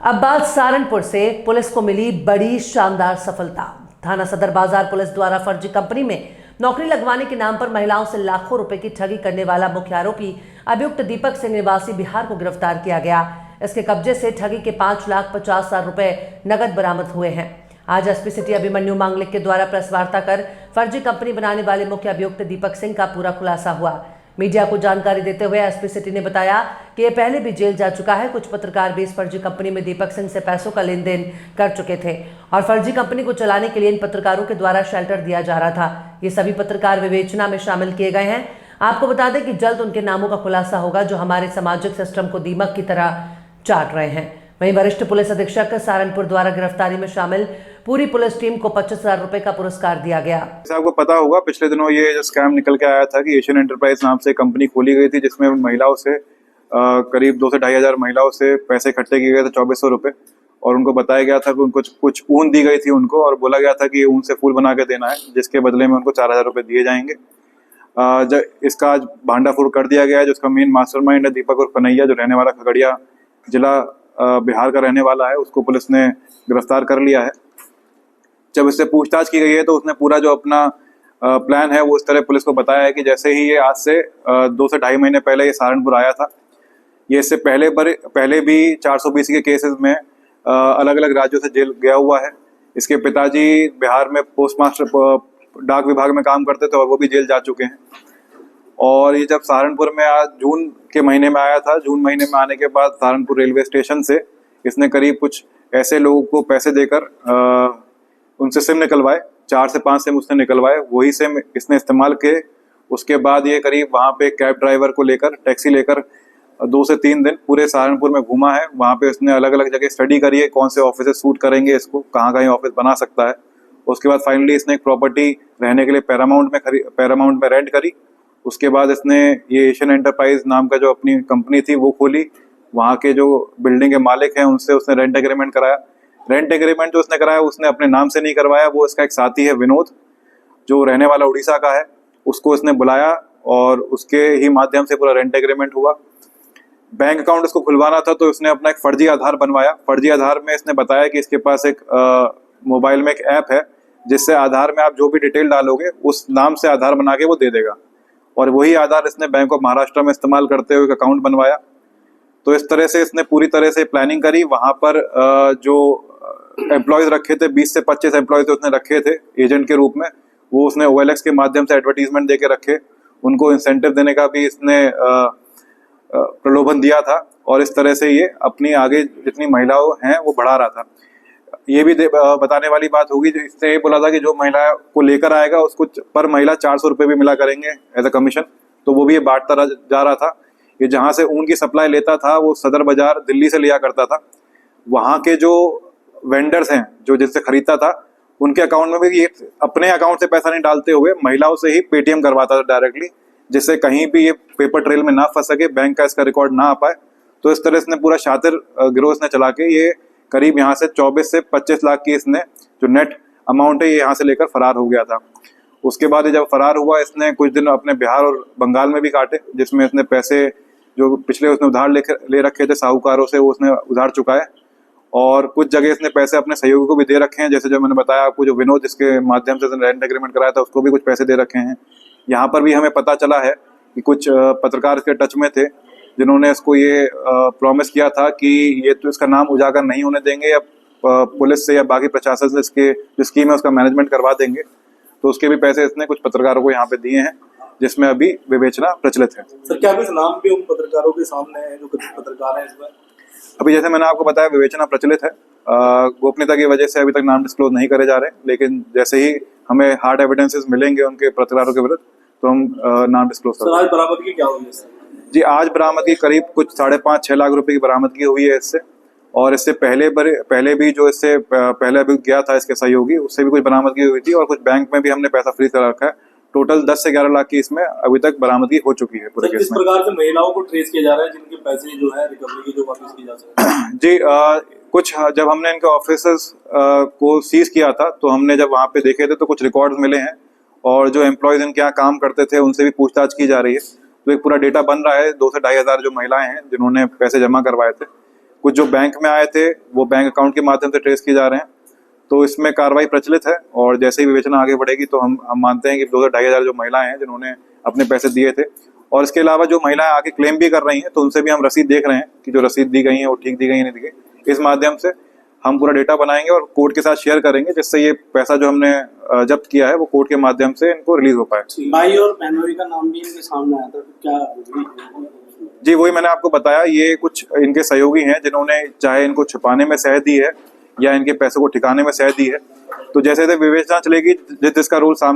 अब बात सहारनपुर से। पुलिस को मिली बड़ी शानदार सफलता। थाना सदर बाजार पुलिस द्वारा फर्जी कंपनी में नौकरी लगवाने के नाम पर महिलाओं से लाखों रुपए की ठगी करने वाला मुख्य आरोपी अभियुक्त दीपक सिंह निवासी बिहार को गिरफ्तार किया गया। इसके कब्जे से ठगी के 5,50,000 रुपए नगद बरामद हुए हैं। आज एसपी सिटी अभिमन्यु मांगलिक के द्वारा प्रेस वार्ता कर फर्जी कंपनी बनाने वाले मुख्य अभियुक्त दीपक सिंह का पूरा खुलासा हुआ। मीडिया को जानकारी देते हुए एसपी सिटी ने बताया कि ये पहले भी जेल जा चुका है। कुछ पत्रकार भी इस फर्जी कंपनी में दीपक सिंह से पैसों का लेन देन कर चुके थे और फर्जी कंपनी को चलाने के लिए इन पत्रकारों के द्वारा शेल्टर दिया जा रहा था। ये सभी पत्रकार विवेचना में शामिल किए गए हैं। आपको बता दें कि जल्द उनके नामों का खुलासा होगा जो हमारे सामाजिक सिस्टम को दीमक की तरह चाट रहे हैं। वहीं वरिष्ठ पुलिस अधीक्षक सहारनपुर द्वारा गिरफ्तारी में शामिल पूरी पुलिस टीम को 25,000 रुपए का पुरस्कार दिया गया। आपको पता होगा पिछले दिनों ये जो स्कैम निकल के आया था कि एशियन एंटरप्राइज नाम से कंपनी खोली गई थी जिसमें महिलाओं से करीब 2 से 2,500 महिलाओं से पैसे इकट्ठे किए गए थे 2,400 रुपए, और उनको बताया गया था कि उनको कुछ ऊन दी गई थी उनको, और बोला गया था कि ऊन से फूल बना के देना है जिसके बदले में उनको 4,000 रुपए दिए जाएंगे। जब इसका आज भांडाफोड़ कर दिया गया है। जो इसका मेन मास्टरमाइंड है दीपक और कन्हैया, जो रहने वाला खगड़िया जिला बिहार का रहने वाला है, उसको पुलिस ने गिरफ्तार कर लिया है। जब इससे पूछताछ की गई है तो उसने पूरा जो अपना प्लान है वो इस तरह पुलिस को बताया है कि जैसे ही ये आज से 2 से 2.5 महीने पहले ये सहारनपुर आया था, ये इससे पहले भी 420 के केसेस में अलग अलग राज्यों से जेल गया हुआ है। इसके पिताजी बिहार में पोस्ट मास्टर डाक विभाग में काम करते थे और वो भी जेल जा चुके हैं। और ये जब सहारनपुर में आज जून के महीने में आया था, जून महीने में आने के बाद सहारनपुर रेलवे स्टेशन से इसने करीब कुछ ऐसे लोगों को पैसे देकर उनसे सिम निकलवाए, 4 से 5 सिम उसने निकलवाए, वही सिम इसने इस्तेमाल किए। उसके बाद ये करीब वहाँ पे कैब ड्राइवर को लेकर, टैक्सी लेकर 2 से 3 दिन पूरे सहारनपुर में घूमा है। वहाँ पे उसने अलग अलग जगह स्टडी करी है, कौन से ऑफिस सूट करेंगे इसको, कहाँ कहीं ऑफिस बना सकता है। उसके बाद फाइनली इसने एक प्रॉपर्टी रहने के लिए पैरामाउंट में रेंट करी। उसके बाद इसने ये एशियन एंटरप्राइज नाम का जो अपनी कंपनी थी वो खोली। वहाँ के जो बिल्डिंग के मालिक हैं उनसे उसने रेंट एग्रीमेंट कराया। रेंट एग्रीमेंट जो उसने कराया उसने अपने नाम से नहीं करवाया, वो इसका एक साथी है विनोद, जो रहने वाला उड़ीसा का है, उसको इसने बुलाया और उसके ही माध्यम से पूरा रेंट एग्रीमेंट हुआ। बैंक अकाउंट उसको खुलवाना था तो उसने अपना एक फर्जी आधार बनवाया। फर्जी आधार में इसने बताया कि इसके पास एक मोबाइल में एक ऐप है जिससे आधार में आप जो भी डिटेल डालोगे उस नाम से आधार बना के वो दे देगा, और वही आधार इसने बैंक ऑफ महाराष्ट्र में इस्तेमाल करते हुए एक अकाउंट बनवाया। तो इस तरह से इसने पूरी तरह से प्लानिंग करी। वहां पर जो एम्प्लॉयज रखे थे, 20 से 25 एम्प्लॉयज उसने रखे थे एजेंट के रूप में, वो उसने OLX के माध्यम से एडवर्टीजमेंट देके रखे। उनको इंसेंटिव देने का भी इसने प्रलोभन दिया था, और इस तरह से ये अपनी आगे जितनी महिलाओं हैं वो बढ़ा रहा था। ये भी बताने वाली बात होगी, जो इसने ये बोला था कि जो महिला को लेकर आएगा उसको पर महिला 400 रुपये भी मिला करेंगे एज अ कमीशन। तो वो भी ये बांटता जा रहा था। ये जहाँ से ऊन की सप्लाई लेता था वो सदर बाजार दिल्ली से लिया करता था। वहाँ के जो वेंडर्स हैं जो जिससे खरीदता था उनके अकाउंट में भी ये अपने अकाउंट से पैसा नहीं डालते हुए महिलाओं से ही पेटीएम करवाता था डायरेक्टली, जिससे कहीं भी ये पेपर ट्रेल में ना फंस सके, बैंक का इसका रिकॉर्ड ना आ पाए। तो इस तरह से पूरा शातिर गिरोह इसने चला के ये करीब यहाँ से 24 से 25 लाख की इसने जो नेट अमाउंट है ये यहाँ से लेकर फरार हो गया था। उसके बाद जब फरार हुआ इसने कुछ दिन अपने बिहार और बंगाल में भी काटे, जिसमें इसने पैसे जो पिछले उसने उधार ले रखे थे साहूकारों से वो उसने उधार चुकाए, और कुछ जगह इसने पैसे अपने सहयोगी को भी दे रखे हैं। जैसे जो मैंने बताया आपको, जो विनोद जिसके माध्यम से रेंट एग्रीमेंट कराया था उसको भी कुछ पैसे दे रखे हैं। यहाँ पर भी हमें पता चला है कि कुछ पत्रकार इसके टच में थे जिन्होंने इसको ये प्रॉमिस किया था कि ये तो इसका नाम उजागर नहीं होने देंगे, या पुलिस से या बाकी प्रशासन से इसके जो स्कीम है उसका मैनेजमेंट करवा देंगे। तो उसके भी पैसे इसने कुछ पत्रकारों को यहाँ पे दिए हैं, जिसमें अभी विवेचना प्रचलित है। सर, क्या कुछ नाम भी उन पत्रकारों के सामने है जो पत्रकार हैं इसमें? अभी जैसे मैंने आपको बताया विवेचना प्रचलित है। गोपनीयता की वजह से अभी तक नाम डिस्क्लोज नहीं करे जा रहे, लेकिन जैसे ही हमें हार्ड एविडेंसेस मिलेंगे उनके पत्रकारों के विरुद्ध तो हम नाम डिस्क्लोज करेंगे। आज बरामदगी क्या हुई है? जी, आज बरामदगी करीब कुछ 5.5-6 लाख रुपए की बरामदगी हुई है इससे, और इससे पहले भी जो इससे पहले अभी गया था इसके सहयोगी, उससे भी कुछ बरामदगी हुई थी, और कुछ बैंक में भी हमने पैसा फ्रीज कर रखा है। टोटल 10 से 11 लाख की इसमें अभी तक बरामदगी हो चुकी है पूरे केस में। किस प्रकार से महिलाओं को ट्रेस किया जा रहा है जिनके पैसे जो है रिकवरी की जो वापस की जा सकते हैं? जी, कुछ जब हमने इनके ऑफिसेस को सीज किया था तो हमने जब वहाँ पे देखे थे तो कुछ रिकॉर्ड्स मिले हैं, और जो एम्प्लॉयज इनके यहाँ काम करते थे उनसे भी पूछताछ की जा रही है। तो एक पूरा डेटा बन रहा है। 2 से 2,500 जो महिलाएं हैं जिन्होंने पैसे जमा करवाए थे, कुछ जो बैंक में आए थे वो बैंक अकाउंट के माध्यम से ट्रेस किए जा रहे हैं। तो इसमें कार्रवाई प्रचलित है और जैसे ही विवेचना आगे बढ़ेगी तो हम मानते हैं कि 2,000-2,500 जो महिलाएं हैं जिन्होंने अपने पैसे दिए थे, और इसके अलावा जो महिलाएं आके क्लेम भी कर रही हैं तो उनसे भी हम रसीद देख रहे हैं कि जो रसीद दी गई है वो ठीक दी गई है नहीं दी गई। इस माध्यम से हम पूरा डेटा बनाएंगे और कोर्ट के साथ शेयर करेंगे, जिससे ये पैसा जो हमने जब्त किया है वो कोर्ट के माध्यम से इनको रिलीज हो पाए। भाई और बहनोई का नाम भी इनके सामने आया था, तो क्या? जी वही मैंने आपको बताया, ये कुछ इनके सहयोगी हैं जिन्होंने चाहे इनको छुपाने में सह दी है या इनके पैसों को ठिकाने में सह दी है। तो जैसे जैसे विवेचना चलेगी, जिसका रूल सामने